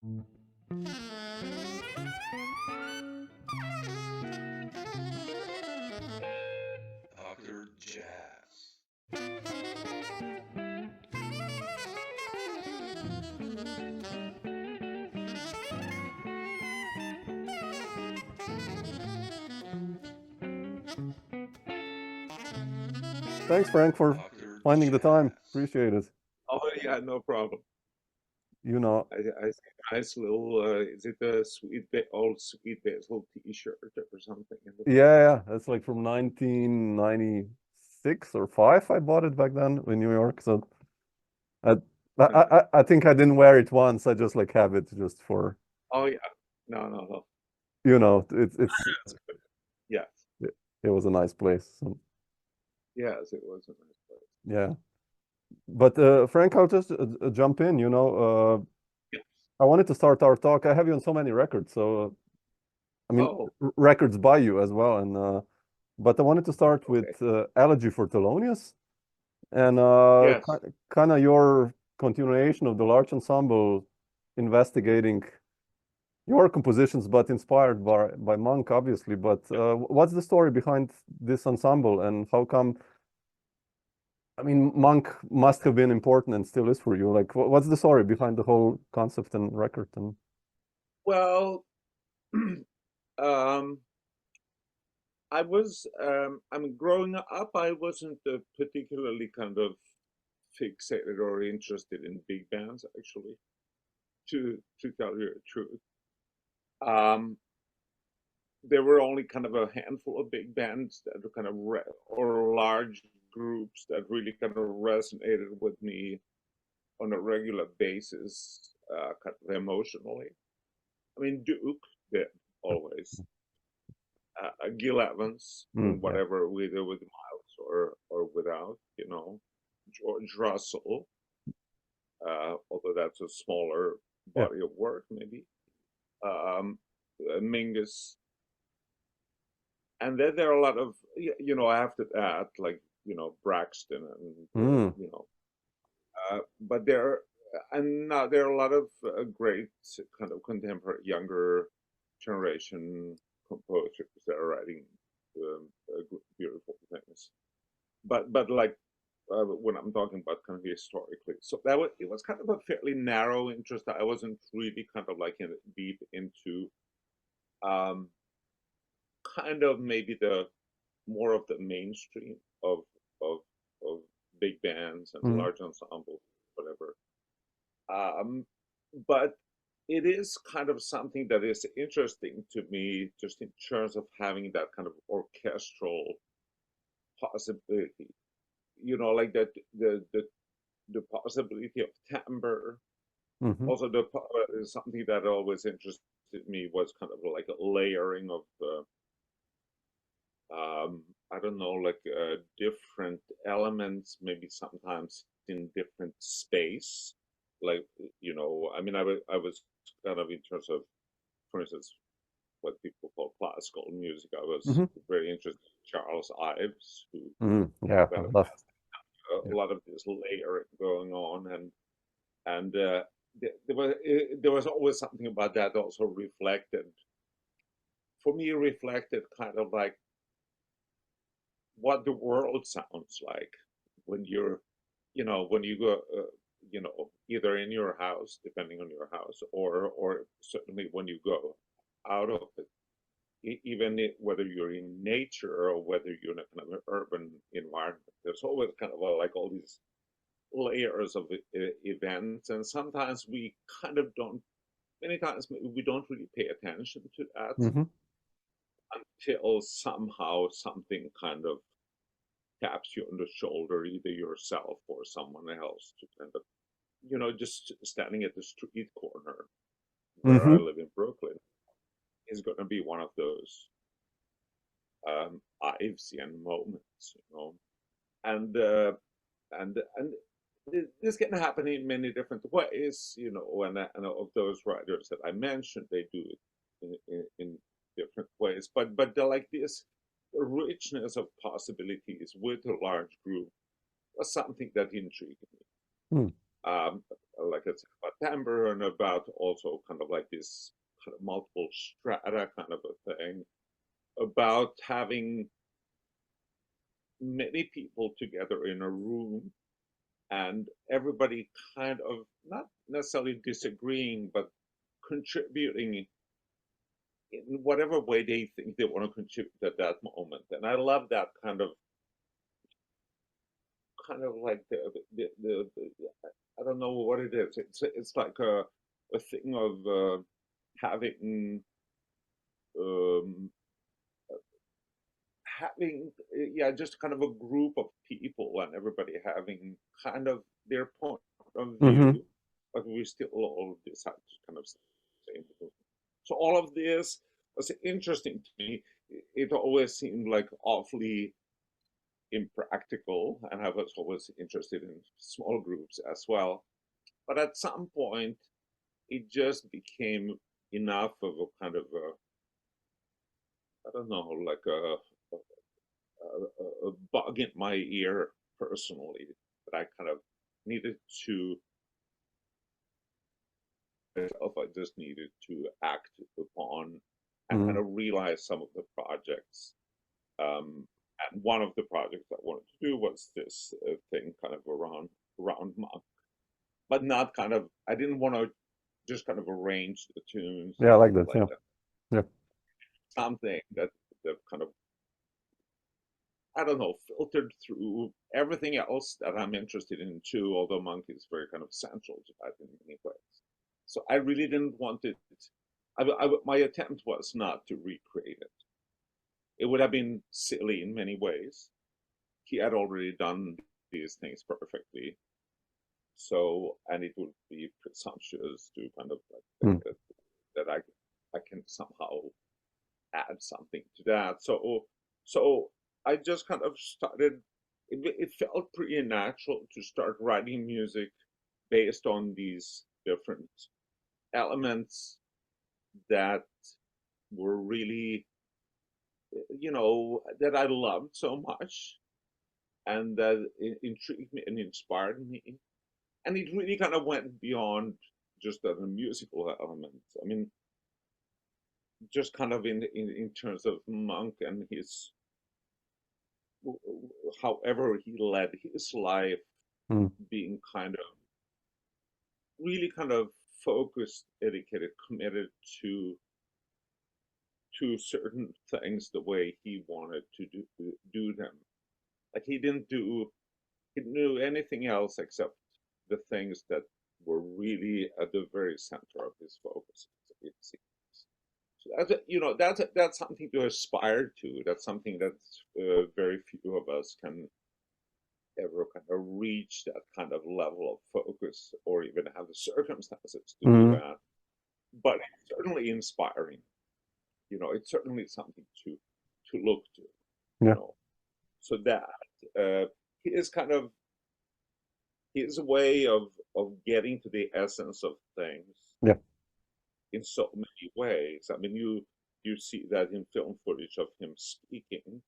Dr. Jazz. Thanks, Frank, for Dr. finding the time. Jazz. Appreciate it. Oh yeah, no problem. You know, I see a nice little. Is it a old sweet basil T-shirt or something in the yeah, back? yeah, that's like from 1996 or 5. I bought it back then in New York. So I, I think I didn't wear it once. I just like have it just for, Oh yeah, no. it's That's good. Yes, it was a nice place. So, yes, it was a nice place. yeah. But Frank, I'll just jump in. Yes. I wanted to start our talk. I have you on so many records, so I mean, Oh, records by you as well. And but I wanted to start with okay. Elegy for Thelonious, and Yes. kind of your continuation of the large ensemble, investigating your compositions, but inspired by Monk, obviously. But what's the story behind this ensemble, and how come? I mean, Monk must have been important and still is for you. Like, what's the story behind the whole concept and record? And Well, um, I mean, growing up, I wasn't particularly kind of fixated or interested in big bands, actually, to tell you the truth. Um, there were only kind of a handful of big bands that were kind of or large groups that really kind of resonated with me on a regular basis, kind of emotionally. I mean, Duke did always. Gil Evans, in yeah, whatever, either with Miles or without, George Russell, although that's a smaller yeah, body of work, maybe. Um, Mingus, and then there are a lot of, I have to add, like, Braxton and mm, but and now there are a lot of great kind of contemporary younger generation composers that are writing beautiful things. But like when I'm talking about kind of historically, so it was kind of a fairly narrow interest. I wasn't really kind of like deep into um, kind of maybe the more of the mainstream of of of big bands and mm, large ensembles, whatever. Um, but it is kind of something that is interesting to me, just in terms of having that kind of orchestral possibility. Like that the possibility of timbre. hmm Also, something that always interested me was kind of like a layering of I don't know, like different elements, maybe sometimes in different space. Like, I mean, I was kind of in terms of, for instance, what people call classical music. I was hmm very interested in Charles Ives, who yeah, I kind of love. has Yeah. a lot of this layering going on, and there was always something about that also reflected, for me, reflected kind of like what the world sounds like when when you go, either in your house, depending on your house, or certainly when you go out of it, even whether you're in nature or whether you're in a kind of an urban environment. There's always kind of like all these layers of events, and sometimes we kind of don't. Many times we don't really pay attention to that hmm until somehow something kind of taps you on the shoulder, either yourself or someone else, to kind of, just standing at the street corner where I hmm live in Brooklyn is going to be one of those Ivesian moments, and this can happen in many different ways, and of those writers that I mentioned, they do it in different ways, but they're like this richness of possibilities with a large group was something that intrigued me. mm, Um, like I said, about timbre and about also kind of like this kind of multiple strata kind of a thing, about having many people together in a room and everybody kind of not necessarily disagreeing, but contributing in whatever way they think they want to contribute at that moment. And I love that kind of like the I don't know what it is. It's like a thing of having um, yeah, just kind of a group of people and everybody having kind of their point of view, but we still all decide to kind of say. So all of this was interesting to me. It always seemed like awfully impractical, and I was always interested in small groups as well. But at some point, it just became enough of a kind of a, I don't know, like a bug in my ear personally that I kind of needed to, I just needed to act upon and kind of realize some of the projects. And one of the projects I wanted to do was this thing kind of around Monk, but not kind of, I didn't want to just kind of arrange the tunes. Yeah, I like that. Yeah. Yeah. Something that kind of, I don't know, filtered through everything else that I'm interested in too, although Monk is very kind of central to that in many ways. So I really didn't want it. My attempt was not to recreate it. It would have been silly in many ways. He had already done these things perfectly. So, and it would be presumptuous to kind of like think that I can somehow add something to that. So I just kind of started. It felt pretty natural to start writing music based on these different elements that were really, that I loved so much and that intrigued me and inspired me. And it really kind of went beyond just the musical elements. I mean, just kind of in terms of Monk and his, however he led his life, being kind of really kind of focused, dedicated, committed to certain things the way he wanted to do them. Like he didn't do anything else except the things that were really at the very center of his focus. It seems. So that's something to aspire to. That's something that very few of us can ever kind of reach, that kind of level of focus, or even have the circumstances to do that. But it's certainly inspiring. It's certainly something to look to. Yeah. So that his kind of his way of getting to the essence of things. Yeah. In so many ways. I mean, you see that in film footage of him speaking.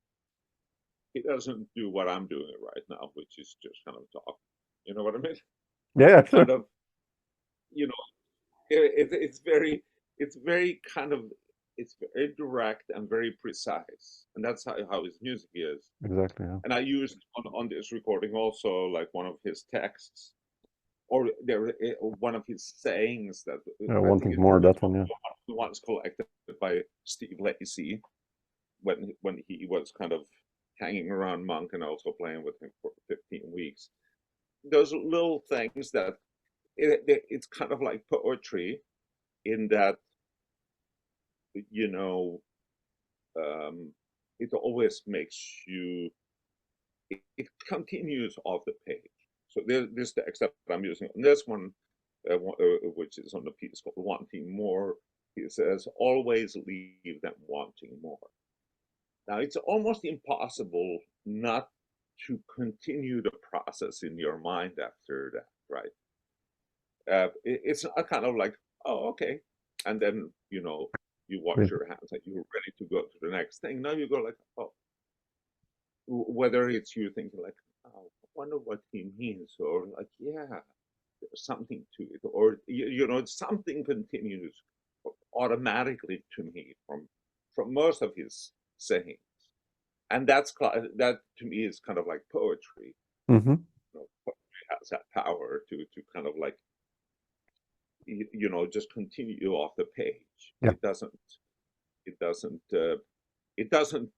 He doesn't do what I'm doing right now, which is just kind of talk. You know what I mean? Yeah. Kind of, it's very kind of, it's very direct and very precise, and that's how his music is. Exactly. Yeah. And I used on this recording also like one of his texts, or one of his sayings that wanting more. That one, yeah. Once collected by Steve Lacy when he was kind of hanging around Monk and also playing with him for 15 weeks. Those little things that it's kind of like poetry, in that it always makes you. It continues off the page. So this text that I'm using on this one, which is on the piece called "Wanting More," he says, "Always leave them wanting more." Now, it's almost impossible not to continue the process in your mind after that, right? It's not kind of like, oh, okay, and then you wash your hands and you're ready to go to the next thing. Now you go like, oh, whether it's you thinking like, oh, I wonder what he means, or like, yeah, there's something to it, or you know, something continues automatically to me from most of his sayings, and that to me is kind of like poetry. Mm-hmm. You know, poetry has that power to kind of like you know, just continue off the page. Yeah. It doesn't it doesn't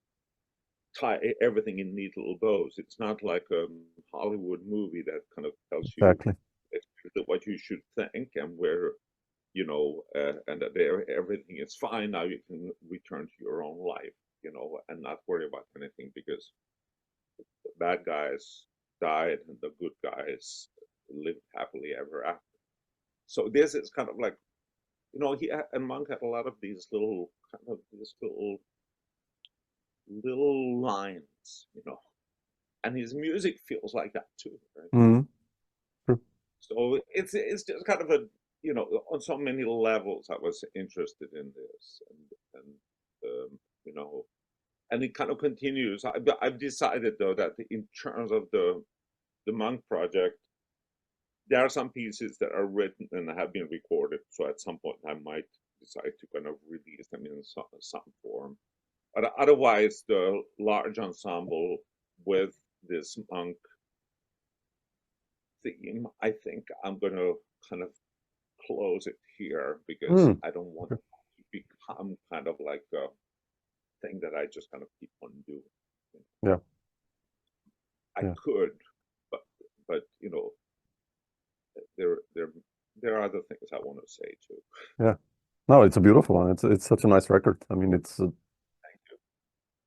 tie everything in neat little bows. It's not like a Hollywood movie that kind of tells you Exactly. exactly what you should think and where, you know, and that everything is fine. Now you can return to your own life, you know, and not worry about anything because the bad guys died and the good guys lived happily ever after. So this is kind of like, you know, and Monk had a lot of these little little lines, you know, and his music feels like that too, right? Mm-hmm. True. So it's just kind of a, you know, on so many levels I was interested in this, and you know, and it kind of continues. I've decided though that in terms of the Monk project, there are some pieces that are written and have been recorded. So at some point I might decide to kind of release them in some form. But otherwise, the large ensemble with this Monk theme, I think I'm going to kind of close it here because Mm. I don't want it to become kind of like a thing that I just kind of keep on doing. Yeah. I Yeah. could, but you know, there are other things I want to say too. Yeah. No, it's a beautiful one. It's such a nice record. I mean, it's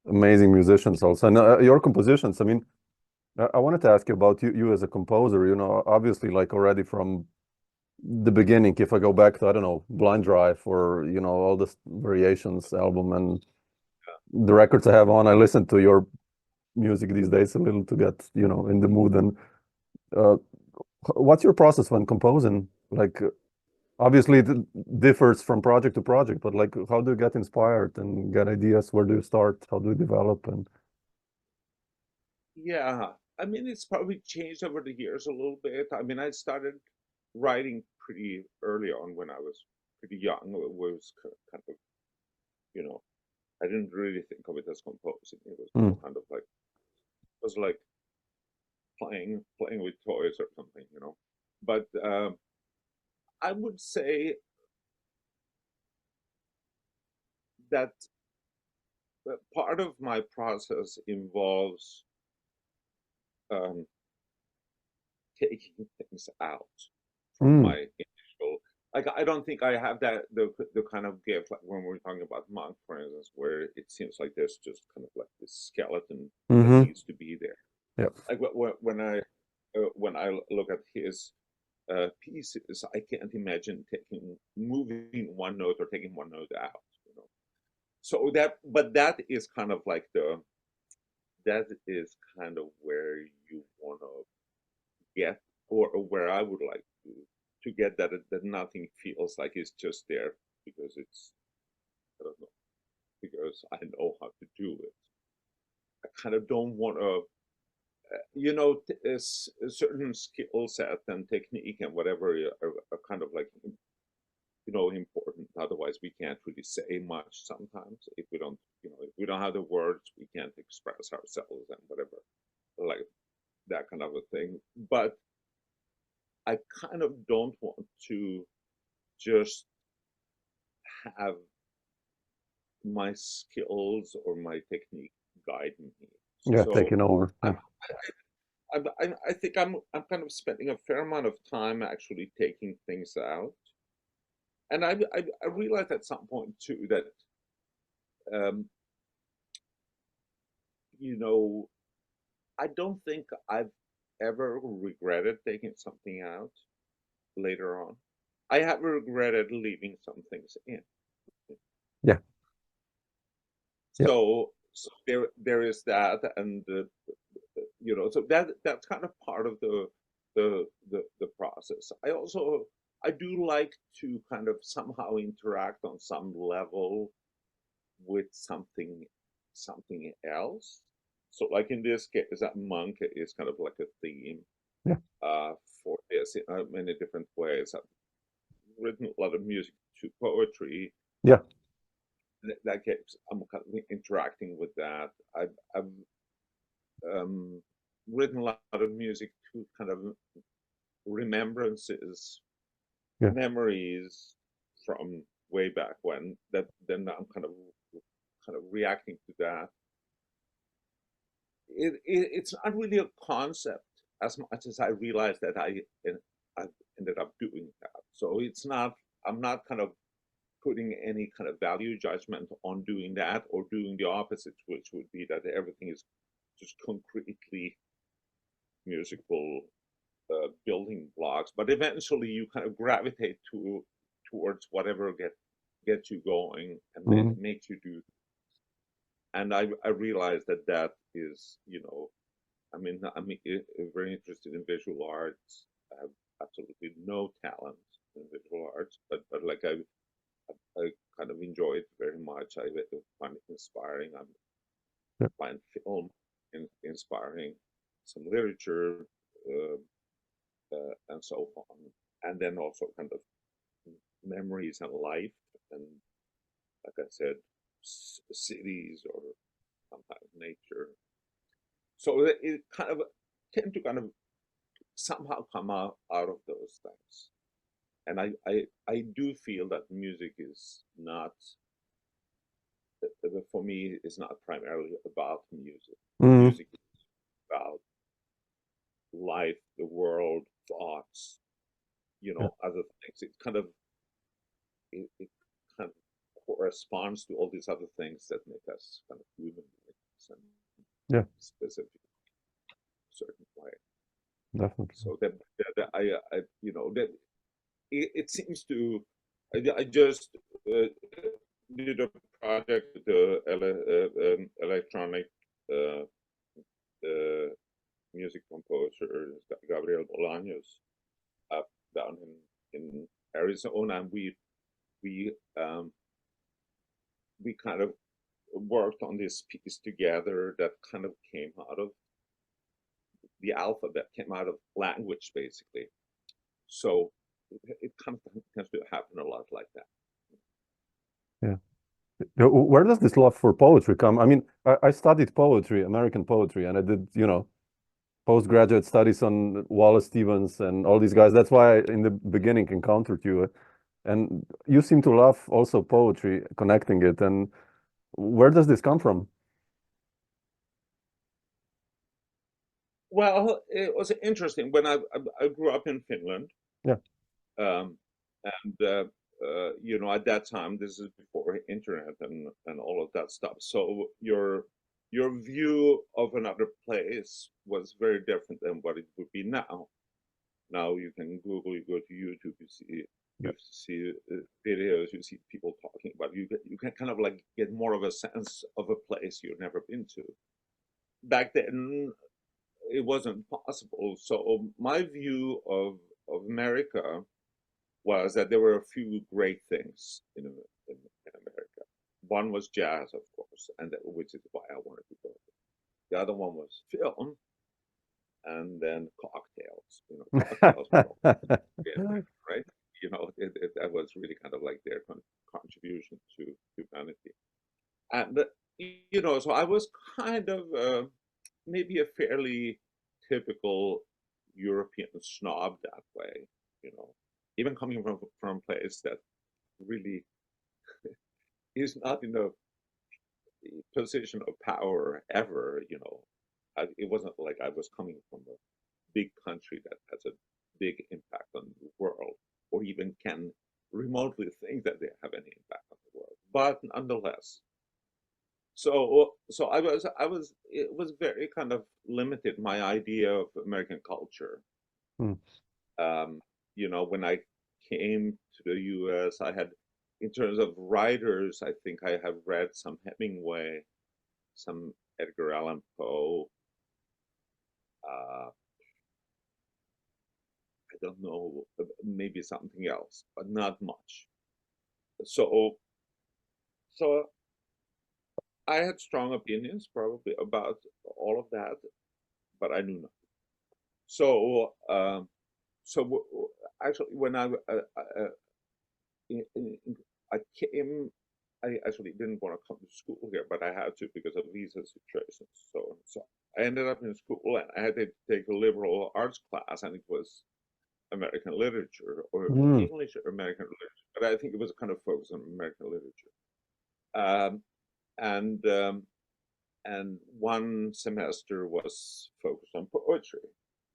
amazing musicians also, and your compositions. I mean, I wanted to ask you about you as a composer. You know, obviously, like already from the beginning, if I go back to, I don't know, Blind Drive or, you know, all this Variations album and the records I have on, I listen to your music these days a little to get, you know, in the mood. And uh, what's your process when composing? Like, obviously it differs from project to project, but like, how do you get inspired and get ideas? Where do you start? How do you develop? And Yeah, I mean, it's probably changed over the years a little bit. I mean, I started writing pretty early on when I was pretty young. It was kind of, you know, I didn't really think of it as composing. It was mm, more kind of like, it was like playing with toys or something, you know. But I would say that part of my process involves um, taking things out from mm, my initial. Like I don't think I have that the kind of gift like when we're talking about Monk, for instance, where it seems like there's just kind of like this skeleton that mm-hmm. needs to be there. Yep. Like when I look at his pieces, I can't imagine moving one note or taking one note out. You know, so but that is kind of like that is kind of where you want to get, or where I would like to get that nothing feels like it's just there because it's, I don't know, because I know how to do it. I kind of don't want to, you know, a certain skill set and technique and whatever are kind of like, you know, important. Otherwise, we can't really say much sometimes if we don't, you know, if we don't have the words, we can't express ourselves and whatever, like that kind of a thing. But I kind of don't want to just have my skills or my technique guide me. Yeah, So taking over. Yeah. I think I'm kind of spending a fair amount of time actually taking things out, and I realized at some point too that um, you know, I don't think I've ever regretted taking something out later on. I have regretted leaving some things in. Yeah. Yep. So there is that, and you know, so that's kind of part of the process. I do like to kind of somehow interact on some level with something else. So like in this case, that monk is kind of like a theme. Yeah. For this in many different ways. I've written a lot of music to poetry. Yeah. That keeps I'm kind of interacting with that. I've written a lot of music to kind of remembrances, Yeah. memories from way back when. That then I'm kind of reacting to that. It's not really a concept as much as I realized that I ended up doing that. So it's not. I'm not kind of putting any kind of value judgment on doing that or doing the opposite, which would be that everything is just concretely musical building blocks. But eventually, you kind of gravitate towards whatever gets you going and Mhm. makes you do. And I realized that is, I mean, I'm very interested in visual arts. I have absolutely no talent in visual arts, but like I kind of enjoy it very much. I find it inspiring. I Yeah. find film inspiring, some literature, and so on. And then also kind of memories and life, and like I said, cities or sometimes nature. So it kind of tend to kind of somehow come out of those things. And I do feel that music is not, for me, is not primarily about music. Mhm. Music is about life, the world, thoughts, Yeah. other things. It kind of corresponds to all these other things that make us kind of human beings and Yeah. specific certain way. Definitely. So that that it seems to. I just did a project with the electronic uh, music composer Gabriel Bolaños up down in Arizona, and we um, we kind of worked on this piece together that kind of came out of the alphabet, came out of language basically. So it kind of tends to happen a lot like that. Yeah. Where does this love for poetry come? I mean, I studied poetry, American poetry, and I did, postgraduate studies on Wallace Stevens and all these guys. That's why I, in the beginning, encountered you. And you seem to love also poetry, connecting it. And where does this come from? Well, it was interesting when I grew up in Finland. Yeah. Um, and at that time, this is before internet and all of that stuff. So your view of another place was very different than what it would be now. Now you can Google, you go to YouTube, Yeah. you see videos, you see people talking about it. You can kind of like get more of a sense of a place you've never been to. Back then, it wasn't possible. So my view of America was that there were a few great things in America. One was jazz, of course, which is why I wanted to go. The other one was film, and then cocktails. Cocktails were all right. That was really kind of like their contribution to humanity. And so I was kind of maybe a fairly typical European snob that way. Even coming from a place that really is not in a position of power ever. It wasn't like I was coming from a big country that has a big impact on the world, or even can remotely think that they have any impact on the world. But nonetheless, so it was very kind of limited, my idea of American culture. Hmm. When I came to the US, I had, in terms of writers, I think I have read some Hemingway, some Edgar Allan Poe. I don't know, maybe something else, but not much. So I had strong opinions probably about all of that, but I knew nothing. So actually, when I came, I actually didn't want to come to school here, but I had to because of visa situations. So I ended up in school and I had to take a liberal arts class, and it was American literature or English or American literature, but I think it was kind of focused on American literature. And one semester was focused on poetry,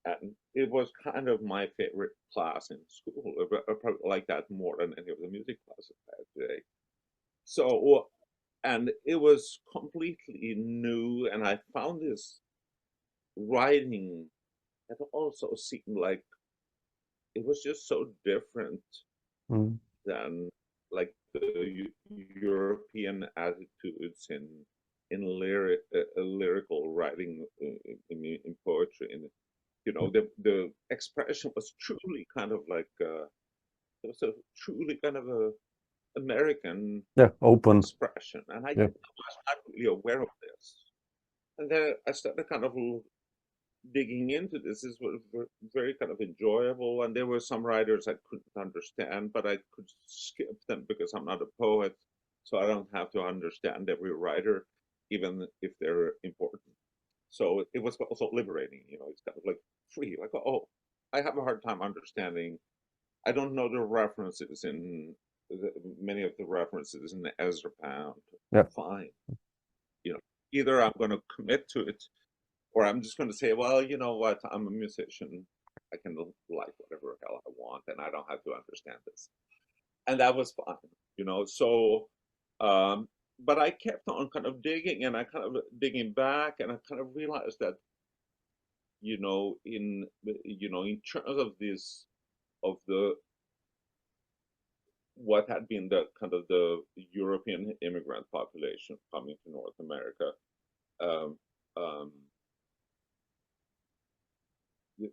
and it was kind of my favorite class in school. I probably like that more than any of the music classes I had today. So, and it was completely new, and I found this writing that also seemed like it was just so different than like the European attitudes in lyrical writing in poetry. And you know, the expression was truly kind of like it was a truly kind of a American open expression, and I was not really aware of this. And then I started kind of digging into this. This was very kind of enjoyable, and there were some writers I couldn't understand, but I could skip them because I'm not a poet, so I don't have to understand every writer, even if they're important. So it was also liberating, you know. It's kind of like free, like, oh, I have a hard time understanding. I don't know the references in many of the references in the Ezra Pound. Fine, you know, either I'm going to commit to it, or I'm just going to say, well, you know what, I'm a musician. I can like whatever hell I want, and I don't have to understand this. And that was fine, you know. So, but I kept on kind of digging, and I kind of digging back, and I kind of realized that, you know, in terms of this, of the what had been the kind of the European immigrant population coming to North America.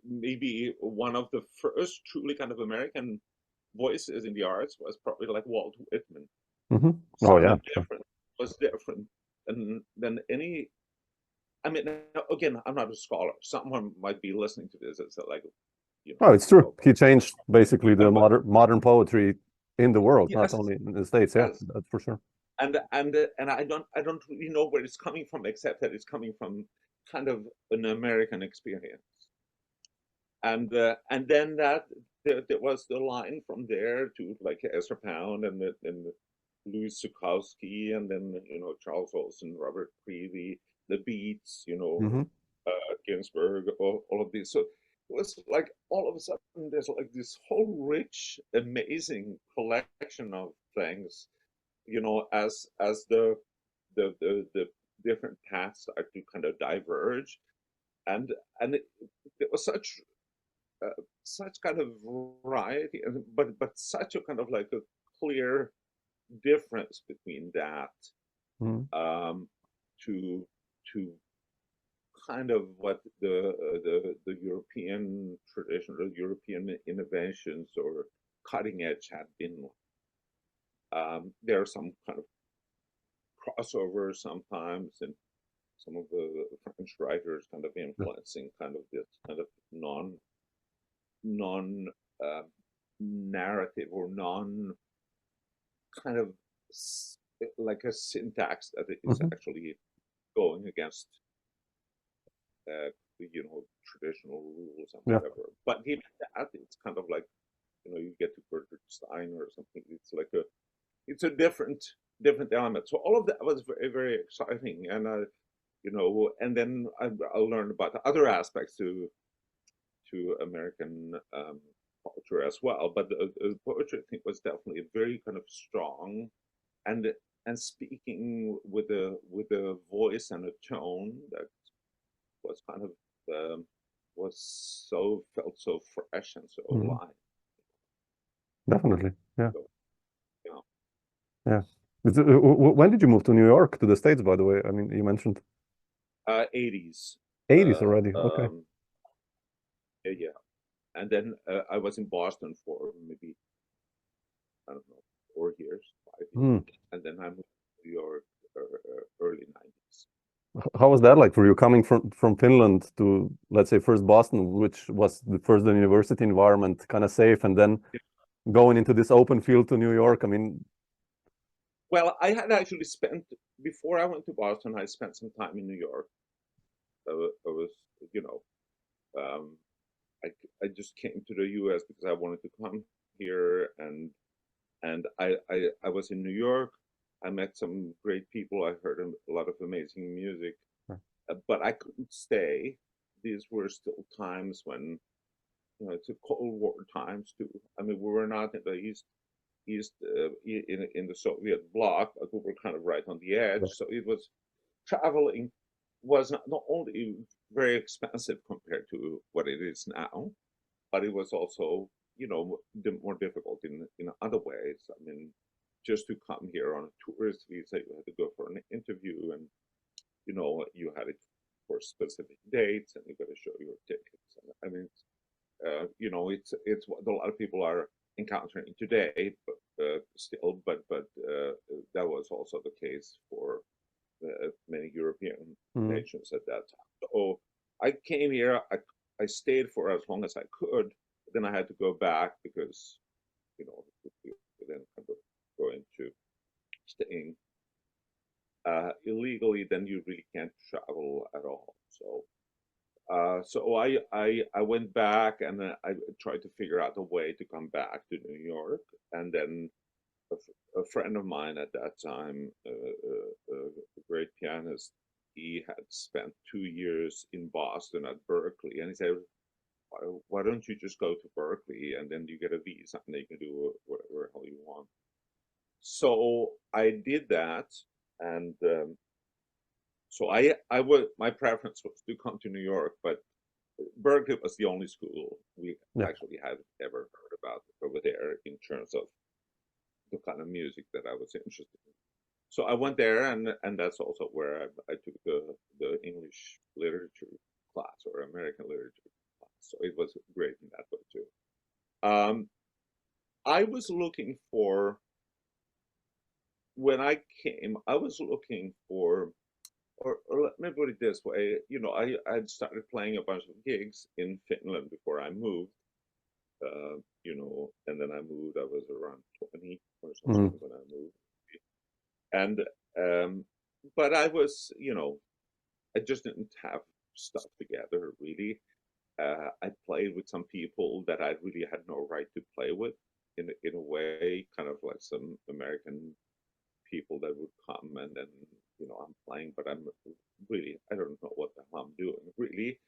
Maybe one of the first truly kind of American voices in the arts was probably like Walt Whitman. Oh yeah, different. Was different than any. I mean, again, I'm not a scholar. Someone might be listening to this and say, like, you know, oh, it's true. He changed basically the modern poetry in the world, not only in the States. Yeah, that's for sure. And I don't really know where it's coming from, except that it's coming from kind of an American experience. And then that there was the line from there to like Ezra Pound and Louis Zukowski, and then, you know, Charles Olson, Robert Creeley, the Beats, you know, Ginsberg, all of these. So it was like all of a sudden there's like this whole rich, amazing collection of things, you know, as the different paths start to kind of diverge, and it was such kind of variety, but such a kind of like a clear difference between that to kind of what the European tradition or European innovations or cutting edge had been. There are some kind of crossovers sometimes, and some of the French writers kind of influencing kind of this kind of non narrative or non kind of like a syntax that is actually going against you know, traditional rules and whatever. But even that, it's kind of like, you know, you get to Bertrand Stein or something. It's like it's a different element. So all of that was very, very exciting, and you know, and then I learned about the other aspects to American culture as well. But the poetry, I think, was definitely very kind of strong, and speaking with a voice and a tone that was kind of felt so fresh and so alive. Definitely, yeah. So, you know. Yeah. When did you move to New York, to the States, by the way? I mean, you mentioned 80s. 80s already. Okay. Yeah, and then I was in Boston for maybe, I don't know, 4 years, 5 years, and then I moved to New York early 90s. How was that like for you, coming from Finland to let's say, first Boston, which was the first university environment, kind of safe, and then going into this open field to New York? I mean, well, I had actually spent, before I went to Boston, I spent some time in New York. I was, you know, I just came to the U.S. because I wanted to come here, and I was in New York. I met some great people. I heard a lot of amazing music, but I couldn't stay. These were still times when, you know, it's a Cold War times too. I mean, we were not in the East in the Soviet bloc, but we were kind of right on the edge. So it was, traveling was not only very expensive compared to what it is now, but it was also, you know, more difficult in other ways. I mean, just to come here on a tourist visa, you had to go for an interview, and, you know, you had it for specific dates, and you got to show your tickets. I mean, you know, it's what a lot of people are encountering today, but still, but that was also the case for many European nations at that time. So I came here. I stayed for as long as I could. But then I had to go back because, you know, then kind of go into staying illegally, then you really can't travel at all. So so I went back, and I tried to figure out a way to come back to New York. And then a friend of mine at that time, a great pianist, he had spent 2 years in Boston at Berkeley, and he said, "Why don't you just go to Berkeley, and then you get a visa, and then you can do whatever hell you want." So I did that, and so my preference was to come to New York, but Berkeley was the only school we actually had ever heard about over there in terms of the kind of music that I was interested in. So I went there, and that's also where I took the English literature class, or American literature class. So it was great in that way too. I was looking for, when I came, I was looking for, or let me put it this way, you know, I had started playing a bunch of gigs in Finland before I moved, you know, and then I moved, I was around 20 or something when I moved. And, but I was, you know, I just didn't have stuff together really. I played with some people that I really had no right to play with in a way, kind of like some American people that would come, and then, you know, I'm playing, but I'm really, I don't know what the hell I'm doing really.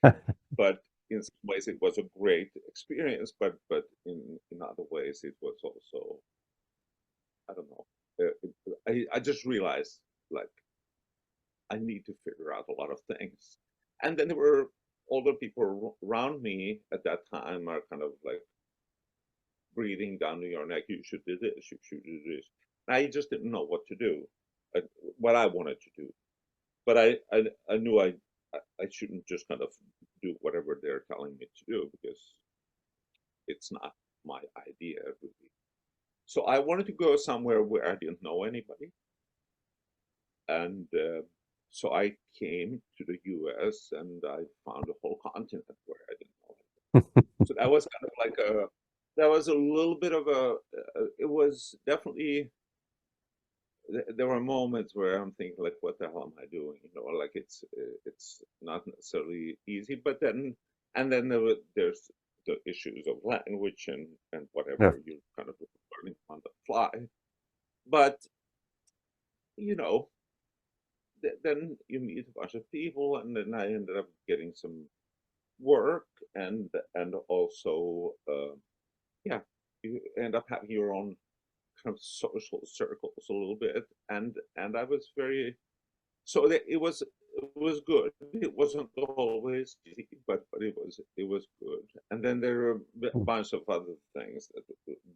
But in some ways it was a great experience, but in other ways it was also, I don't know, I just realized, like, I need to figure out a lot of things. And then there were older people around me at that time are kind of like breathing down your neck, you should do this, you should do this. I just didn't know what to do, what I wanted to do. But I knew I shouldn't just kind of do whatever they're telling me to do, because it's not my idea really. So I wanted to go somewhere where I didn't know anybody. And so I came to the US, and I found a whole continent where I didn't know anybody. So that was kind of like that was a little bit of it was definitely, there were moments where I'm thinking, like, what the hell am I doing? You know, like it's not necessarily easy, but then, and then there's the issues of language and whatever, you're kind of learning on the fly. But, you know, then you meet a bunch of people, and then I ended up getting some work, and also, yeah, you end up having your own kind of social circles a little bit, and I was very, so it was good. It wasn't always easy, but it was good. And then there were a bunch of other things that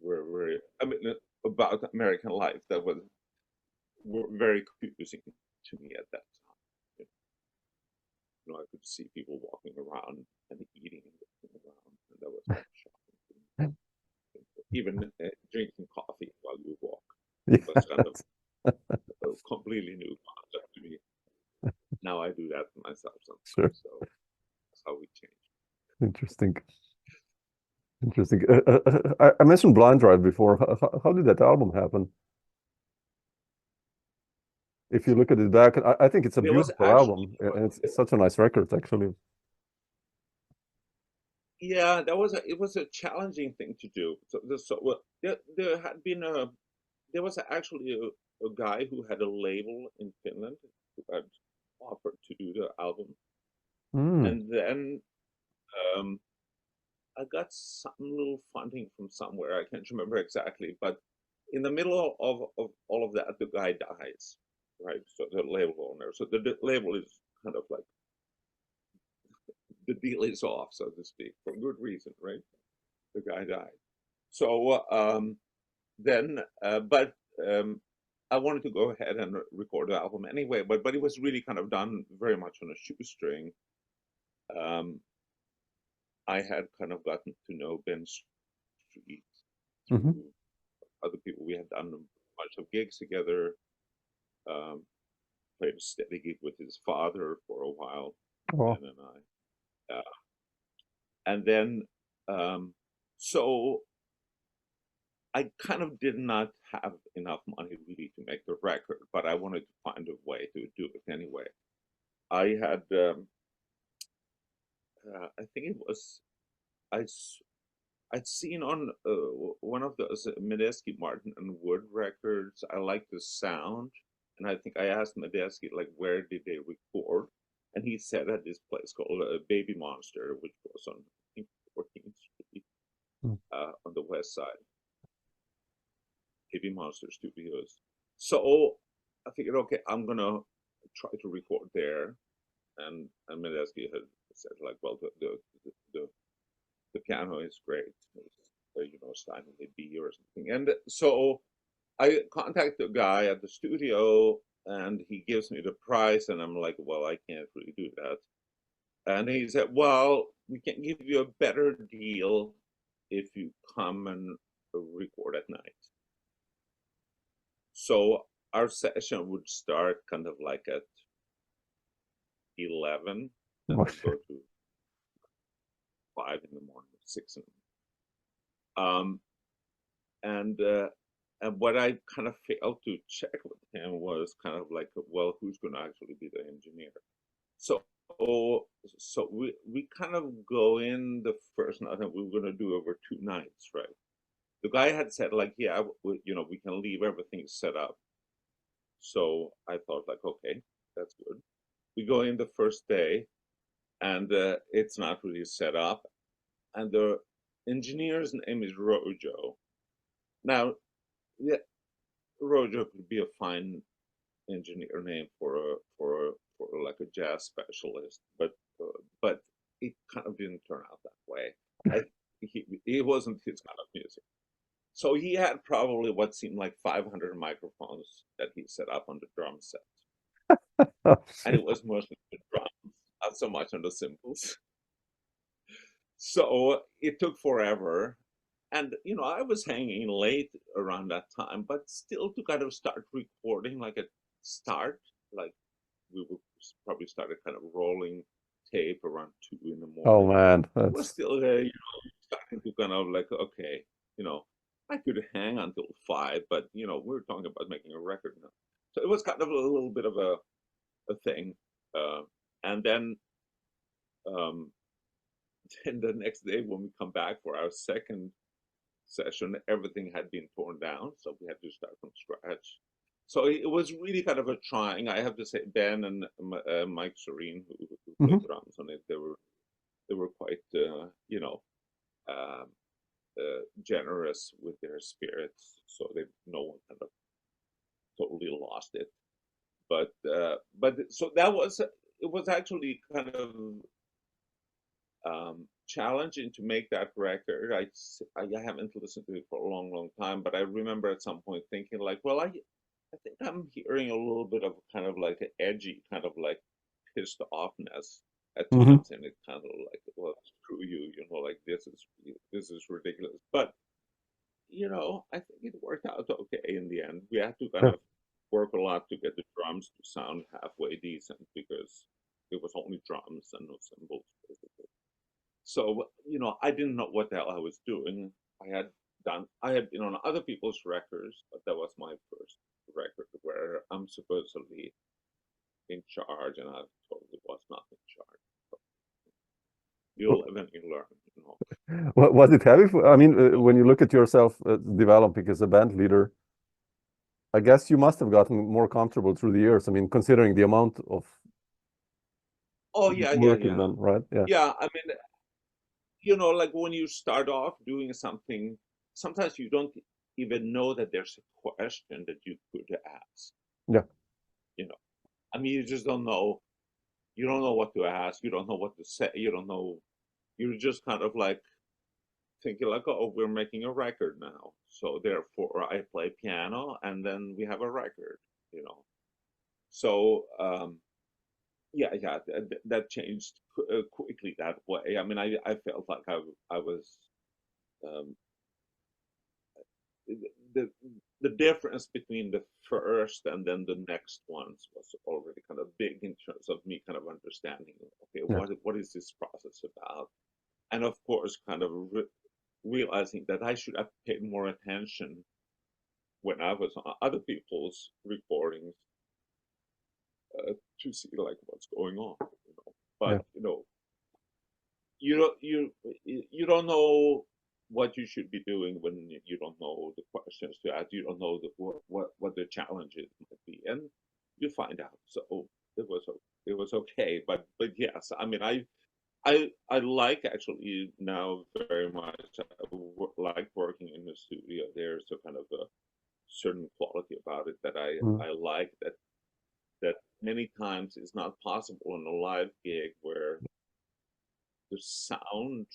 were very, I mean, about American life that were very confusing to me at that time. You know, I could see people walking around and eating and walking around, and that was shocking to me. Even drinking coffee while you walk was kind of a completely new concept to me. Now I do that myself sometimes. Sure. So how we changed. Interesting. Interesting. I mentioned Blind Drive before. How did that album happen? If you look at it back, I think it's a There was beautiful album, and it's such a nice record, actually. Yeah, it was a challenging thing to do. Well, there had been there was actually a guy who had a label in Finland who had offered to do the album, Mm. and then um, I got some little funding from somewhere. I can't remember exactly, but in the middle of all of that, the guy dies, right? So the label owner. So the label is kind of like the deal is off, so to speak, for good reason, right? The guy died. So then, but I wanted to go ahead and record the album anyway, but it was really kind of done very much on a shoestring. I had kind of gotten to know Ben Street through Mm-hmm. other people. We had done a bunch of gigs together. Played a steady gig with his father for a while, Oh. Ben and I, and then so I kind of did not have enough money really to make the record, but I wanted to find a way to do it anyway. I had, I think it was, I'd seen on one of those Medeski, Martin and Wood records. I liked the sound, and I think I asked Medeski like, where did they record? And he said at this place called Baby Monster, which was on I think 14th Street on the west side. Baby Monster Studios. So I figured, okay, I'm gonna try to record there. And Medeski had said like, well, the piano is great, you know, starting with B or something. And so I contact the guy at the studio, and he gives me the price, and I'm like, well, I can't really do that. And he said, well, we can give you a better deal if you come and record at night. So our session would start kind of like at 11 and then go to 5 in the morning, 6 in the morning. And what I kind of failed to check with him was kind of like, well, who's going to actually be the engineer? So we kind of go in the first night, and we were going to do over 2 nights, right? The guy had said like, yeah, you know, we can leave everything set up. So I thought like, okay, that's good. We go in the first day, and it's not really set up. And the engineer's name is Rojo. Now, yeah, Rojo could be a fine engineer name for like a jazz specialist, but it kind of didn't turn out that way. He wasn't his kind of music. So he had probably what seemed like 500 microphones that he set up on the drum set. And it was mostly the drums, not so much on the cymbals. So it took forever. And, you know, I was hanging late around that time, but still to kind of start recording like a start, like we would probably started kind of rolling tape around 2 in the morning. Oh man, it was still there, you know, starting to kind of like, okay, you know, I could hang until 5, but you know, we're talking about making a record now. So it was kind of a little bit of a thing. And then the next day when we come back for our second session, everything had been torn down, so we had to start from scratch. So it was really kind of a trying. I have to say, Ben and Mike Serene, who played drums on it, they were quite, you know, generous with their spirits, so no one kind of totally lost it. But so that was, it was actually kind of challenging to make that record. I haven't listened to it for a long time, but I remember at some point thinking like, well, I think I'm hearing a little bit of kind of like an edgy, kind of like pissed offness at times, and it kind of like, well, screw you, you know, like this is ridiculous. But you know, I think it worked out okay in the end. We had to kind of work a lot to get the drums to sound halfway decent, because It was only drums and no cymbals, basically. So, I didn't know what the hell I was doing. I had been on other people's records, but that was my first record where I'm supposedly in charge, and I totally was not in charge. You'll eventually learn. Was it heavy? I mean, when you look at yourself developing as a band leader, I guess you must have gotten more comfortable through the years. I mean, considering the amount of Oh yeah, work you've done, right? Yeah. Yeah, I mean, like when you start off doing something, sometimes you don't even know that there's a question that you could ask. Yeah. I mean, you just don't know. You don't know what to ask. You don't know what to say. You don't know. You're just kind of like thinking like, oh, we're making a record now. So therefore I play piano and then we have a record, So, yeah, that changed quickly that way. I mean, I felt like I was, um, the the difference between the first and then the next ones was already kind of big in terms of me kind of understanding, okay, Yeah. what is this process about? And of course, kind of realizing that I should have paid more attention when I was on other people's recordings to see like what's going on. But you don't know what you should be doing when you don't know the questions to ask. You don't know what the challenges might be, and you find out. So it was okay. But yes, I mean I like actually now very much. I like working in the studio. There's a kind of a certain quality about it that I like that many times is not possible in a live gig where the sound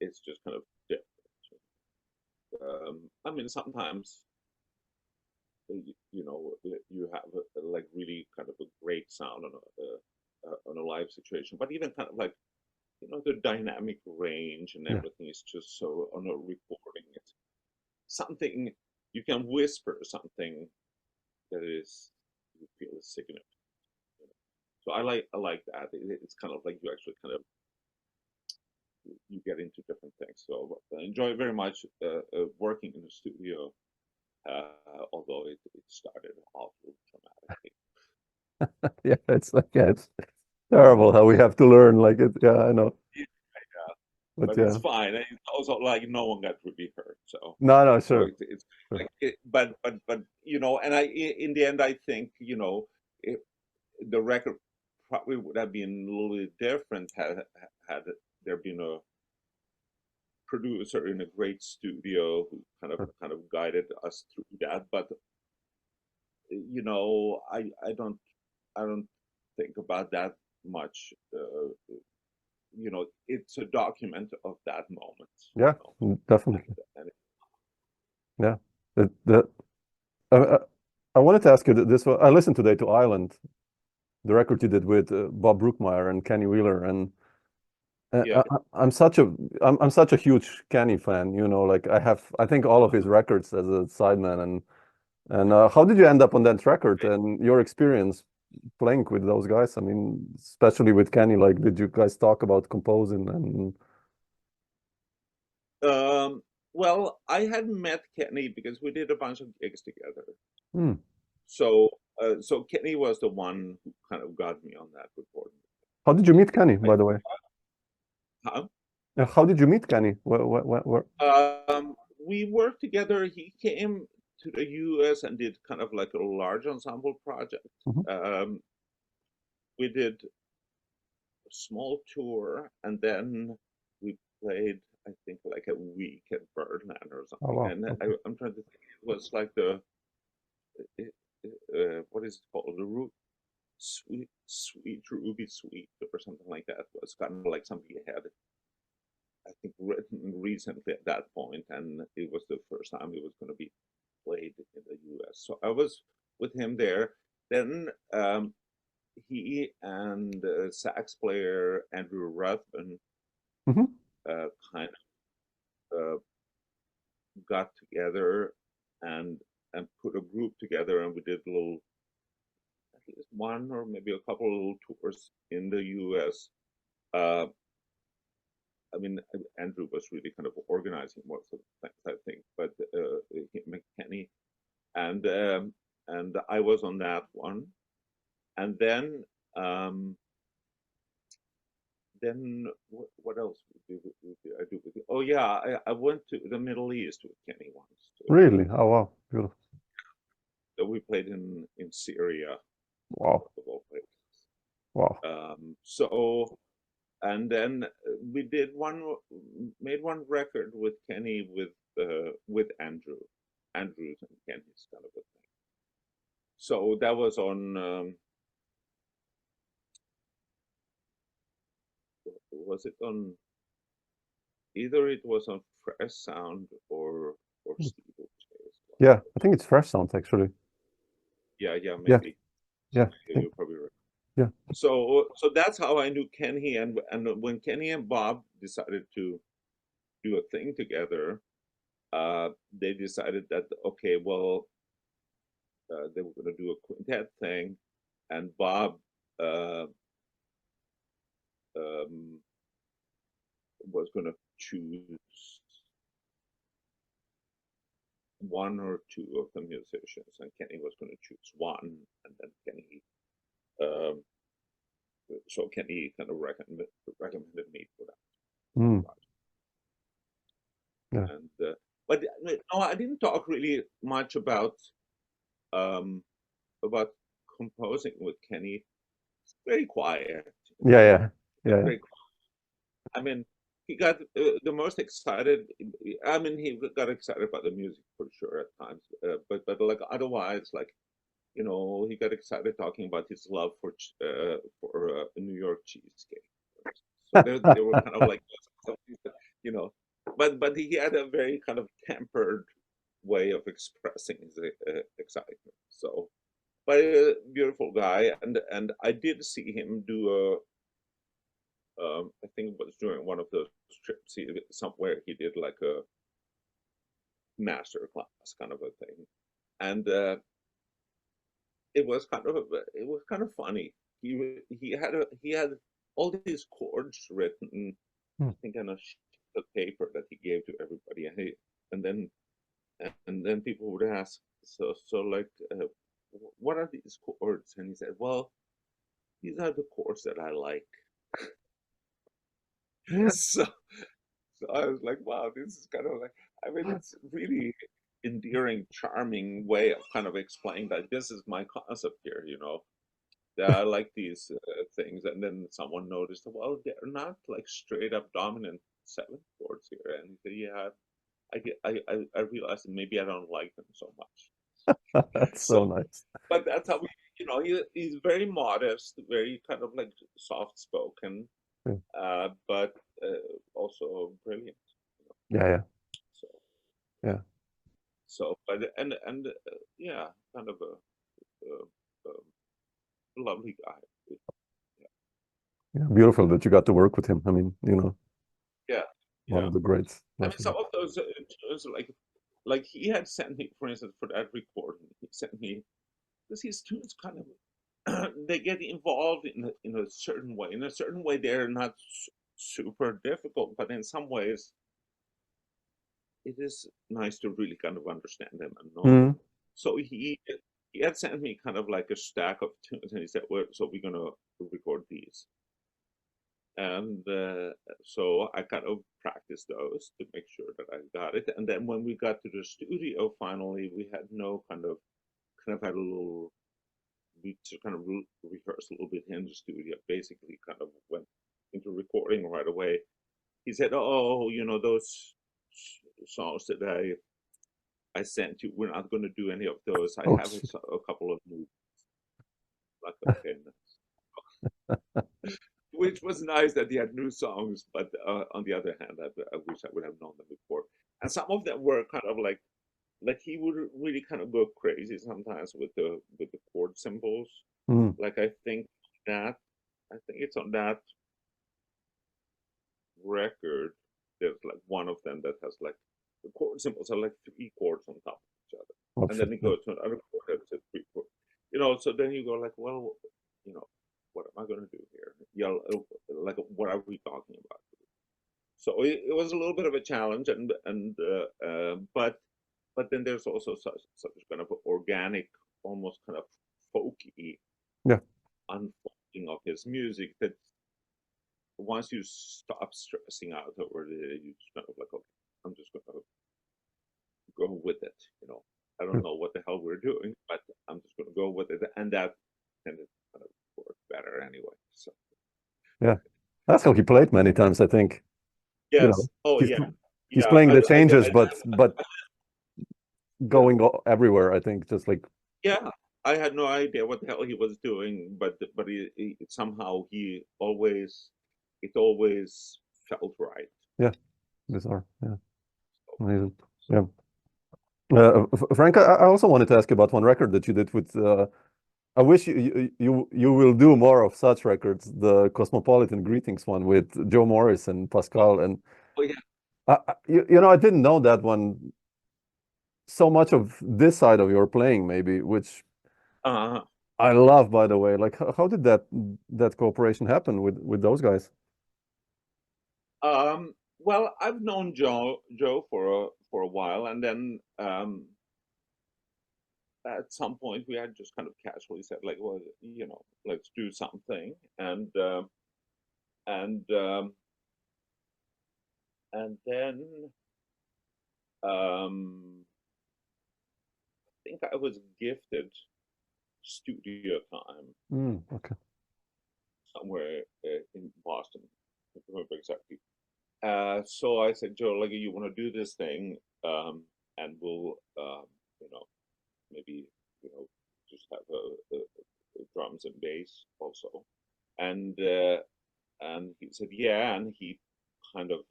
is just kind of different. I mean, sometimes you have like really kind of a great sound on a live situation, but even kind of like the dynamic range and everything is just so on a recording. It's something you can whisper something that is you feel is significant. So I like that. It's kind of like you actually kind of you get into different things. So I enjoy very much working in the studio, although it started off dramatically. Yeah, it's terrible how we have to learn like it. Yeah, I know. Yeah, But it's fine. And it's also like no one got really hurt. So no, so sure. it's like but and in the end I think the record probably would have been a little bit different had there been a producer in a great studio who kind of guided us through that. But I don't think about that much. It's a document of that moment. Yeah, definitely. And Yeah. Uh, I wanted to ask you this. I listened today to Island, the record you did with Bob Brookmeyer and Kenny Wheeler, and yeah. I'm such a huge Kenny fan. Like I think all of his records as a sideman, and how did you end up on that record and your experience playing with those guys? I mean, especially with Kenny, like, did you guys talk about composing and? Well, I had met Kenny because we did a bunch of gigs together. Hmm. So Kenny was the one who kind of got me on that recording. How did you meet Kenny, by the way? Huh? How did you meet Kenny? Where? We worked together. He came to the US and did kind of like a large ensemble project. We did a small tour and then we played, I think, like a week at Birdland or something. Oh, wow. And Okay. I'm trying to think, it was like what is it called? The Sweet Ruby Suite or something like that. It was kind of like something he had, I think, written recently at that point, and it was the first time it was going to be played in the US. So I was with him there. Then he and sax player Andrew Ruthven kind of got together and put a group together, and we did a little, I least one or maybe a couple of little tours in the U.S. Uh, I mean, Andrew was really kind of organizing most of the things, I think, but McKenny and I was on that one, and then what else did I do with it? Oh yeah, I went to the Middle East with Kenny once. Really? Oh wow, beautiful. So we played in Syria. Wow. Of all places. Wow. So, and then we made one record with Kenny with Andrews and Kenny's kind of a thing. So that was on. Was it on? Either it was on Fresh Sound or Steve O's. Yeah, I think it's Fresh Sound actually. Yeah, maybe. Yeah. You're probably right. Yeah. So that's how I knew Kenny, and when Kenny and Bob decided to do a thing together, they decided that okay, well, they were going to do a quintet thing, and Bob was going to choose one or two of the musicians, and Kenny was going to choose one, and then Kenny. So Kenny kind of recommended me for that. Mm. Yeah. And but no, I didn't talk really much about composing with Kenny. It's very quiet. Yeah. Very quiet. I mean, he got the most excited. I mean, he got excited about the music for sure at times, but like otherwise, like he got excited talking about his love for New York cheesecake. So they were kind of like, but he had a very kind of tempered way of expressing his excitement. So, but a beautiful guy, and I did see him do I think it was during one of those trips somewhere he did like a master class kind of a thing, and it was kind of funny. He had all these chords written, I think on a sheet of paper that he gave to everybody, and then people would ask, so like, what are these chords? And he said, well, these are the chords that I like. So I was like, wow, this is kind of like, I mean, it's really endearing, charming way of kind of explaining that this is my concept here, that I like these things. And then someone noticed, well, they're not like straight up dominant seventh chords here. And he said, yeah, I realized maybe I don't like them so much. That's so nice. But that's how he's very modest, very kind of like soft spoken, but also brilliant. Yeah. So yeah. So, but and yeah, kind of a lovely guy. Yeah, beautiful that you got to work with him. I mean, Yeah, one of the greats. I mean, some of those tunes, like he had sent me, for instance, for that recording, he sent me because his tunes kind of they get involved in a certain way. In a certain way, they're not super difficult, but in some ways, it is nice to really kind of understand them and know them. So he had sent me kind of like a stack of tunes, and he said, "Well, so we're gonna record these." And so I kind of practiced those to make sure that I got it. And then when we got to the studio, finally, we had no kind of had a little. We just kind of rehearsed a little bit in the studio. Basically, kind of went into recording right away. He said, "Oh, those songs that I sent you, we're not going to do any of those. I have a couple of new." Like, okay. Which was nice that he had new songs, but on the other hand, I wish I would have known them before. And some of them were kind of like he would really kind of go crazy sometimes with the chord symbols. Like I think it's on that record. There's like one of them that has like the chord symbols are like 3 chords on top of each other, and then you go to another chord that's a 3 chord. so then you go like, well, what am I going to do here? Like, what are we talking about? So it was a little bit of a challenge, but then there's also such kind of organic, almost kind of folky Yeah. unfolding of his music that once you stop stressing out over it, you just kind of like, okay, I'm just going to go with it. I don't know what the hell we're doing, but I'm just going to go with it, and that tended to kind of work better anyway. So Yeah, that's how he played many times, I think. yes. Oh he's, yeah. he's Yeah. playing the changes, but going everywhere, I think, just like. Yeah, I had no idea what the hell he was doing, but somehow it always felt right. Yeah, bizarre. Yeah, amazing. Yeah. Frank, I also wanted to ask you about one record that you did with. I wish you will do more of such records. The Cosmopolitan Greetings one with Joe Morris and Pascal, and Oh yeah. I didn't know that one. So much of this side of your playing, maybe, which I love, by the way. Like, how did that cooperation happen with those guys? Well, I've known Joe for a while, and then at some point we had just kind of casually said like, well, let's do something, and then I think I was gifted studio time Okay. somewhere in Boston. I don't remember exactly. So I said, Joe, like, you want to do this thing, and we'll, maybe, just have a drums and bass also. And he said, yeah, and he kind of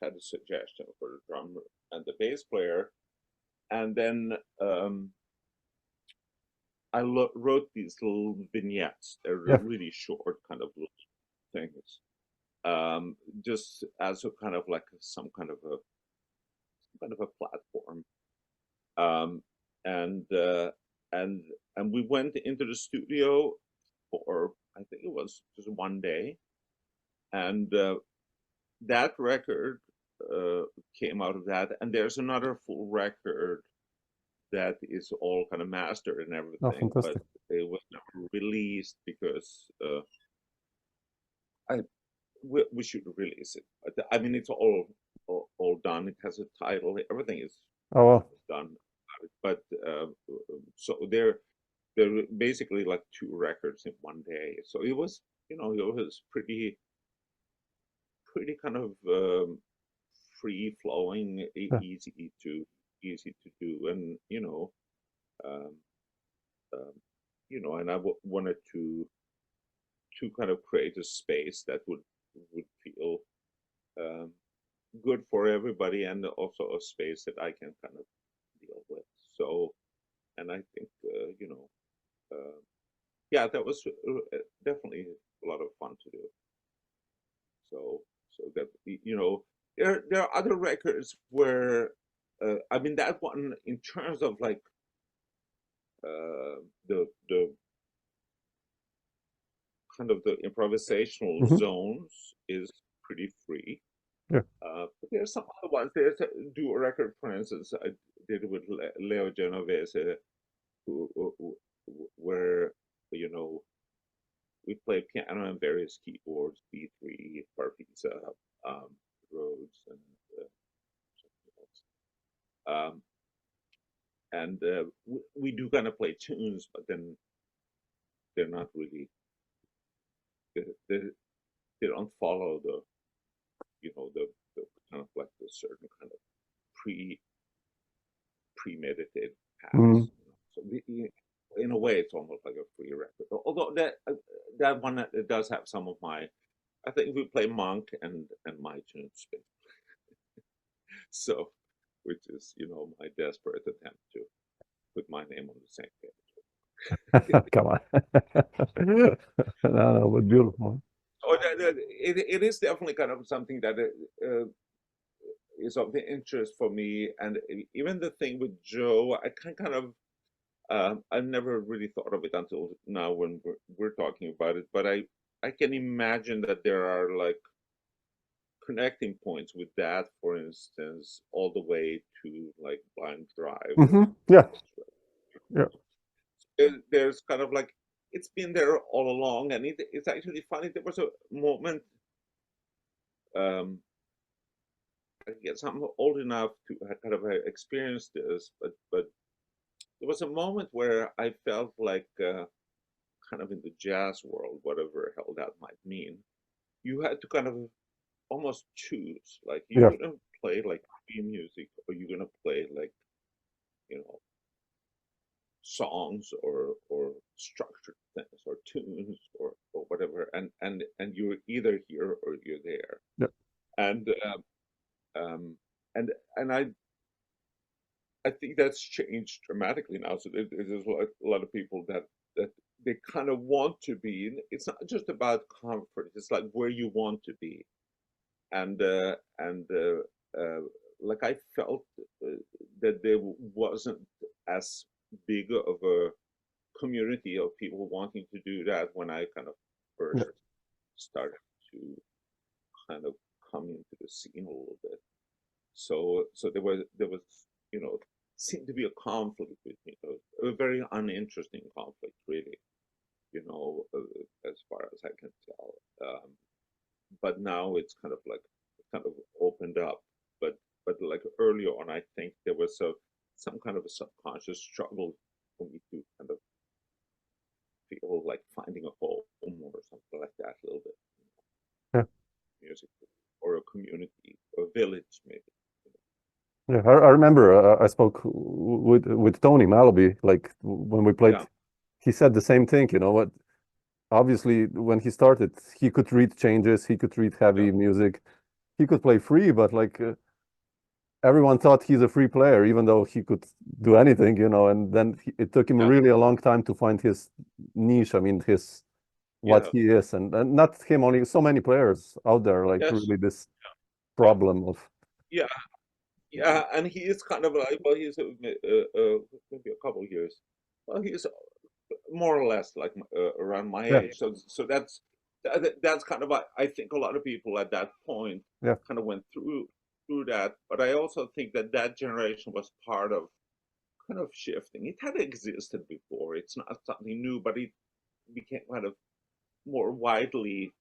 had a suggestion for the drummer and the bass player. And then I wrote these little vignettes. They're really short, kind of little things, just as a kind of like some kind of a platform. And we went into the studio for, I think it was just one day, and that record came out of that. And there's another full record that is all kind of mastered and everything, but it was never released because we should release it. I mean, it's all done. It has a title. Everything is done. But so they're basically like two records in one day. So it was, it was pretty kind of free flowing, easy to do, and and I wanted to kind of create a space that would feel good for everybody, and also a space that I can kind of deal with. So, and I think yeah, that was definitely a lot of fun to do. So that there are other records where I mean, that one, in terms of like the kind of the improvisational zones is pretty free. Yeah. But there's some other ones. There's a duo record, for instance, I did with Leo Genovese, where we play piano and various keyboards, B3, Farfisa, Rhodes, and something else. And we do kind of play tunes, but then they're not really. They don't follow the kind of like the certain kind of premeditated paths. So in a way, it's almost like a free record. Although that one does have some of my. I think we play Monk and my tunes, so, which is my desperate attempt to put my name on the same page. Come on. No, but beautiful. So it is definitely kind of something that is of the interest for me, and even the thing with Joe, I kind of I've never really thought of it until now when we're talking about it, but I can imagine that there are like connecting points with that, for instance, all the way to like Blind Drive. Yeah. Yeah. There's kind of like it's been there all along, and it's actually funny. There was a moment. I guess I'm old enough to kind of experience this, but there was a moment where I felt like kind of in the jazz world, whatever hell that might mean, you had to kind of almost choose, like you're Yeah. gonna play like free music, or you're gonna play like, you know, songs or structured things or tunes or whatever, and you're either here or you're there. Yeah. And um, and I think that's changed dramatically now. So there's a lot of people that they kind of want to be. It's not just about comfort. It's like where you want to be, and like I felt that there wasn't as big of a community of people wanting to do that when I kind of first Yeah. started to kind of come into the scene a little bit. So there was you know seemed to be a conflict with me, a very uninteresting conflict, really, as far as I can tell. But now it's kind of opened up. But like early on, I think there was some kind of a subconscious struggle for me to kind of feel like finding a home or something like that, a little bit. Yeah. Music or a community, a village, maybe. Yeah, I remember I spoke with Tony Malaby, like when we played, Yeah. he said the same thing, you know what? Obviously, when he started, he could read changes, he could read heavy Yeah. music, he could play free, but like everyone thought he's a free player, even though he could do anything, you know, and then it took him Yeah. really a long time to find his niche. I mean, his what Yeah. he is, and not him only, so many players out there, like Yes. really this Yeah. problem of, Yeah. Yeah. And he is kind of like, well, he's maybe a couple of years. Well, he's more or less like around my yeah, age. So that's kind of I think a lot of people at that point yeah, kind of went through that. But I also think that that generation was part of kind of shifting. It had existed before. It's not something new, but it became kind of more widely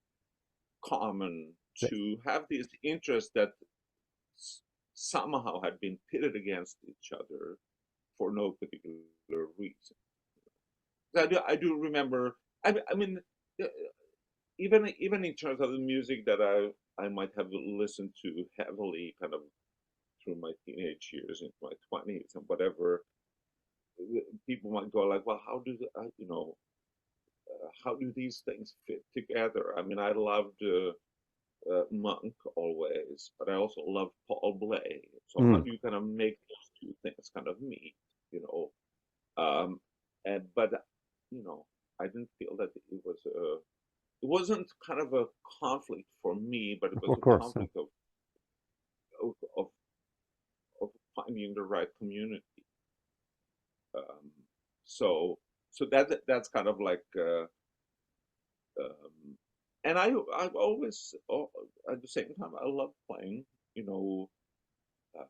common yeah, to have these interests that somehow had been pitted against each other for no particular reason. I do remember. I mean, uh, even in terms of the music that I might have listened to heavily, kind of through my teenage years, into my 20s, and whatever, people might go like, "Well, how do how do these things fit together?" I mean, I loved Monk always, but I also loved Paul Bley. So how mm, do you kind of make those two things kind of meet? You know, um, and but I didn't feel that it wasn't kind of a conflict for me, but it was of a course, yeah. conflict of of, of finding the right community. Um, so that's kind of like um, and I've always at the same time I love playing. You know, uh,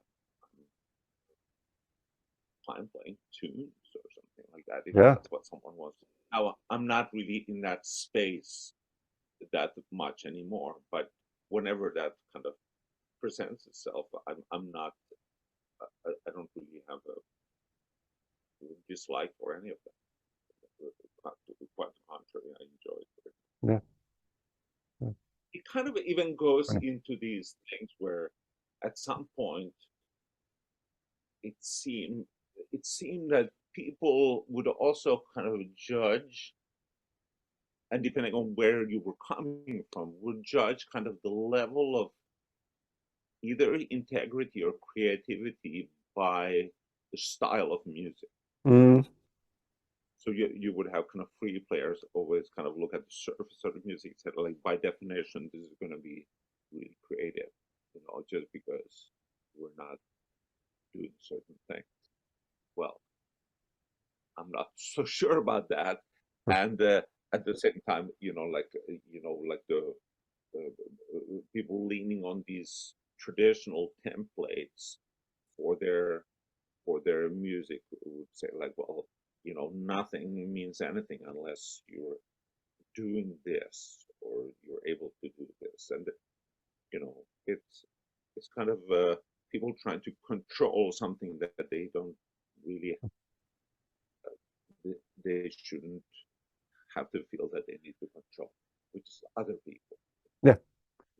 I'm playing tunes or something like that if Yeah, that's what someone wants. Now I'm not really in that space that much anymore, but whenever that kind of presents itself, I'm not. I don't really have a dislike for any of them. Quite the contrary, I enjoy it. yeah, yeah, It kind of even goes right. into these things where, at some point, it seemed it seemed that people would also kind of judge, and depending on where you were coming from, would judge kind of the level of either integrity or creativity by the style of music. Mm, So you would have kind of free players always kind of look at the surface of the music, say like by definition this is going to be really creative, just because we're not doing certain things well. I'm not so sure about that. And at the same time, like the people leaning on these traditional templates for their music would say like, well, nothing means anything unless you're doing this or you're able to do this. And it's kind of people trying to control something that they don't really they shouldn't have to feel that they need to control, which is other people. Yeah.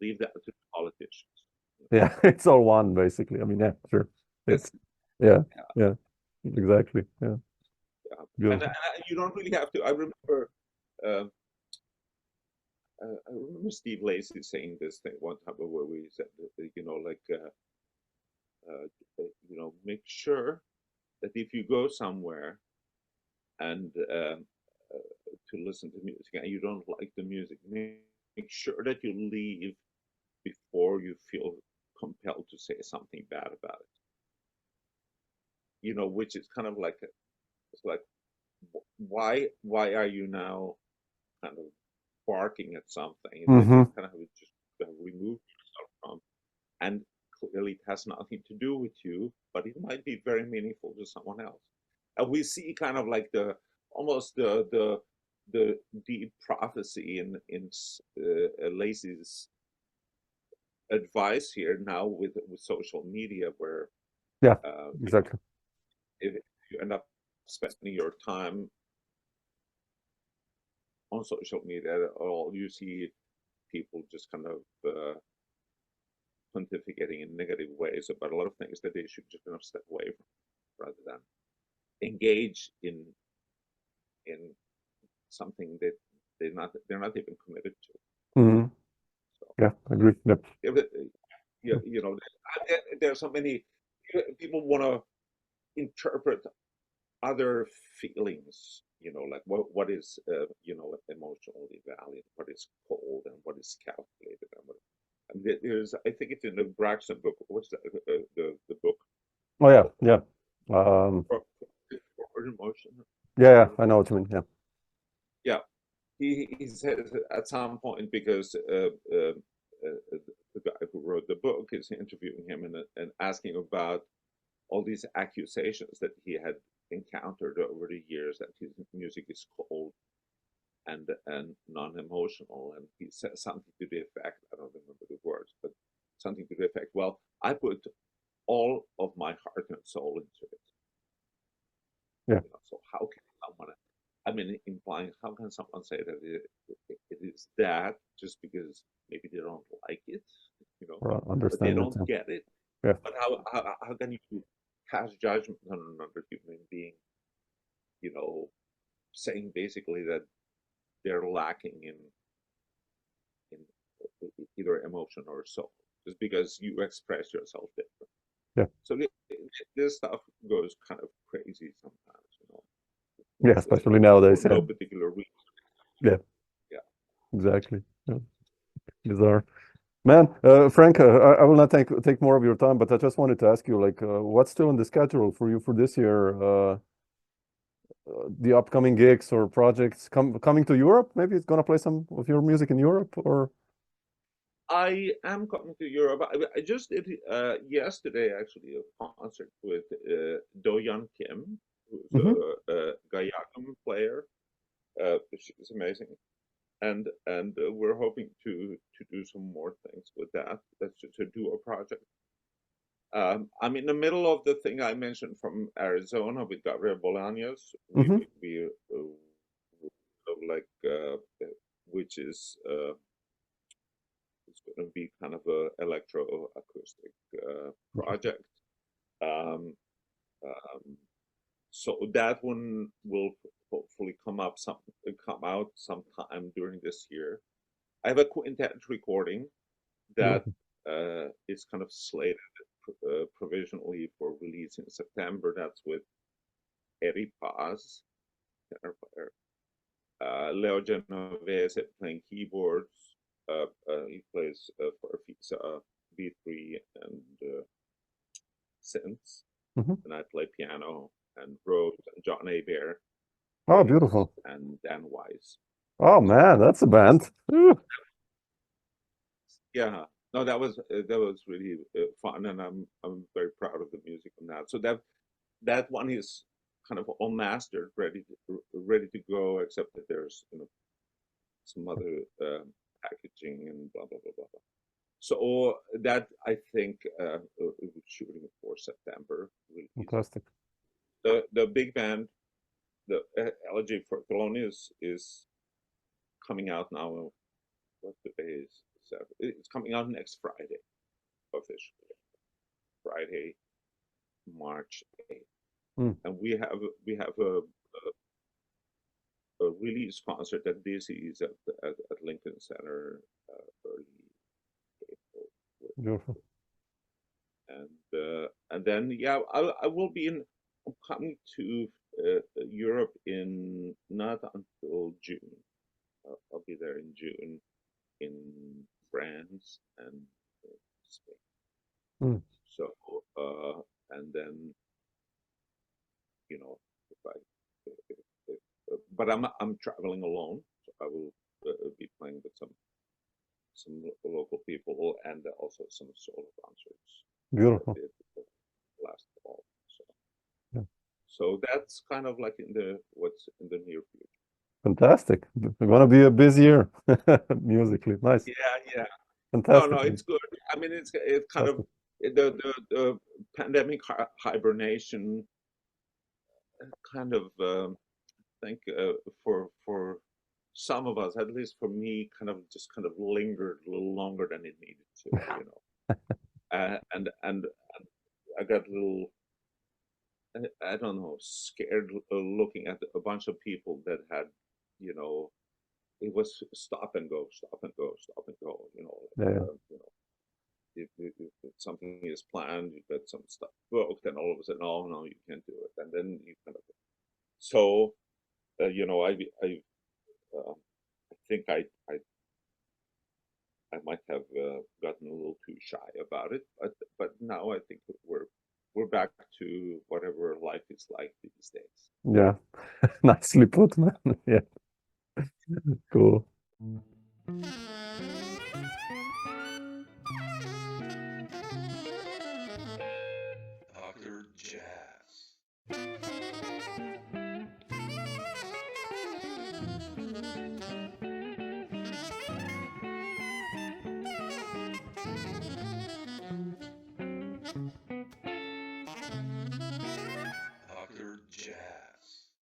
Leave that to the politicians. Yeah, it's all one basically. I mean, yeah, sure. It's yeah, exactly. Yeah. And you don't really have to. I remember Steve Lacy saying this thing one time where we said, make sure that if you go somewhere and to listen to music and you don't like the music, make sure that you leave before you feel compelled to say something bad about it. Which is kind of like it's like, why are you now kind of barking at something that you kind of just remove yourself from, and clearly it has nothing to do with you, but it might be very meaningful to someone else. And we see kind of like almost the deep prophecy in Lacy's advice here now with social media, where exactly. If you end up spending your time on social media at all, you see people just kind of pontificating in negative ways about a lot of things that they should just kind of step away from, rather than engage in something that they're not even committed to. So, yeah, I agree. Yep. There are so many people want to interpret other feelings, like what is emotionally valid, what is cold, and what is calculated, and there's, I think it's in the Braxton book. What's that? The book? Oh yeah. Emotion. Yeah, I know what you mean. Yeah. Yeah, he says at some point, because the guy who wrote the book is interviewing him and asking about all these accusations that he had encountered over the years, that his music is cold and non-emotional, and he says something to the effect, I don't remember the words, but something to the effect, well, I put all of my heart and soul into it. Yeah. So how can someone, implying, how can someone say that it is that just because maybe they don't like it, or understand but they it, don't get it. Yeah. But how can you pass judgment on another human being, saying basically that they're lacking in either emotion or soul, just because you express yourself different. Yeah. So this stuff goes kind of crazy sometimes, Yeah, especially nowadays. For no particular reason. Yeah. Yeah. Exactly. Yeah. Bizarre. Man, Frank, I will not take more of your time, but I just wanted to ask you, like, what's still in the schedule for you for this year? The upcoming gigs or projects coming to Europe? Maybe it's gonna play some of your music in Europe, or? I am coming to Europe. I just did yesterday actually a concert with Do-Yeon Kim, who's a Gayagum player. She's amazing, and we're hoping to do some more things with that. That's to do a project. I'm in the middle of the thing I mentioned from Arizona with Gabriel Bolaños. We which is it's going to be kind of a electroacoustic project. So that one will hopefully come out sometime during this year. I have a quintet recording that is kind of slated provisionally for release in September. That's with Eri Paz, tenor player. Leo Genovese playing keyboards. He plays for Fisa B3 and synths, and I play piano, and Rose and John Hebert Oh, beautiful. And Dan Wise. Oh man, that's a band. Ooh. Yeah, no, that was really fun, and I'm very proud of the music on that. So that one is kind of all mastered, ready to go, except that there's some other packaging and blah blah blah blah blah. So that I think we're shooting for September. Fantastic. The big band, the Elegy for Thelonious is coming out now. What the day is? It's coming out next Friday, officially. Friday, March 8th. And we have a release concert at Dizzy's at Lincoln Center early April. Beautiful. And then yeah, I will be I'm coming to Europe in not until June. I'll be there in June in France and Spain. So and then but I'm traveling alone, so I will be playing with some local people and also some solo concerts. Beautiful. Last fall. So that's kind of like what's in the near future. Fantastic. It's gonna be a busy year musically. Nice. Yeah. Fantastic. No, it's good. I mean, it's kind of the pandemic hibernation kind of I think for some of us, at least for me, kind of lingered a little longer than it needed to, and I got a little, I don't know, scared looking at a bunch of people that had, it was stop and go, stop and go, stop and go, if something is planned, you get some stuff booked, and all of a sudden, oh no, you can't do it, and then you kind of, so I think I might have gotten a little too shy about it, but now I think we're back to whatever life is like these days. Yeah, nicely put, man. Yeah, cool.